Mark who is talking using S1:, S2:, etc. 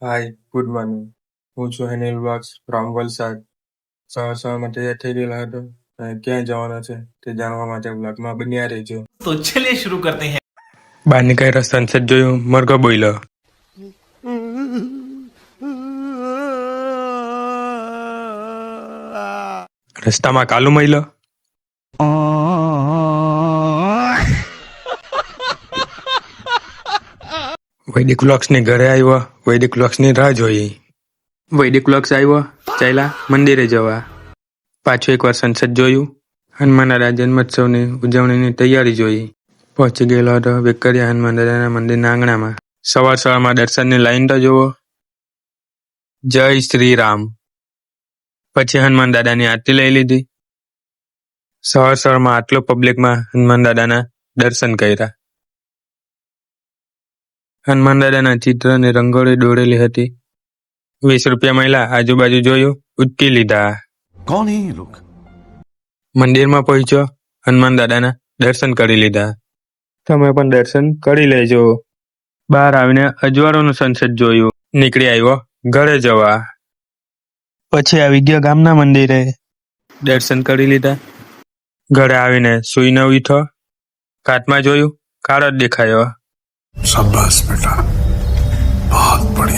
S1: હાય, good morning. હું છું Henil wax from Valsad. સવારમાં તૈયાર થઈ ગયેલો હતો અને ક્યાં જવાનો છે તે જાણવા માટે બ્લોગમાં બન્યા રહેજો.
S2: तो चलिए शुरू करते हैं।
S1: બહાર નીકળ્યા સનસેટ જોયું, મરઘો બોલ્યો. રસ્તામાં કાલુ મહિલો. વૈદિક વ્લોગ્સની ઘરે આવ્યો, વૈદિક વ્લોગ્સની રાહ જોઈ. વૈદિક વ્લોગ્સ આવ્યો, ચાલ્યા મંદિરે જવા. પાછું એકવાર સનસેટ જોયું, હનુમાન દાદા જન્મોત્સવની ઉજવણીની તૈયારી જોઈ. પહોંચી ગયેલો હતો વેકરિયા હનુમાન દાદાના મંદિરના આંગણામાં. સવારમાં દર્શનની લાઈન તો જુઓ. જય શ્રી રામ. પછી હનુમાન દાદાની આરતી લઈ લીધી. સવારમાં આટલો પબ્લિકમાં હનુમાન દાદાના દર્શન કર્યા. હનુમાન દાદાના ચિત્રની રંગોળી દોરેલી હતી. 20 રૂપિયા મળ્યા, આજુબાજુ જોયું, ઉચકી લીધા.
S3: कौन है ये लोग?
S1: મંદિરમાં પહોંચ્યો, હનુમાન દાદાના દર્શન કરી લીધા. તમે પણ દર્શન કરી લેજો. બહાર આવીને અજવાળુનું સનસેટ જોયું, નીકળી આવ્યો ઘરે જવા. પછી આવી ગયો ગામના મંદિરે, દર્શન કરી લીધા. ઘરે આવીને સૂઈને ઉઠ્યો, કાચમાં જોયું, કાળો જ દેખાયો.
S3: शाबाश बेटा, बहुत बढ़िया.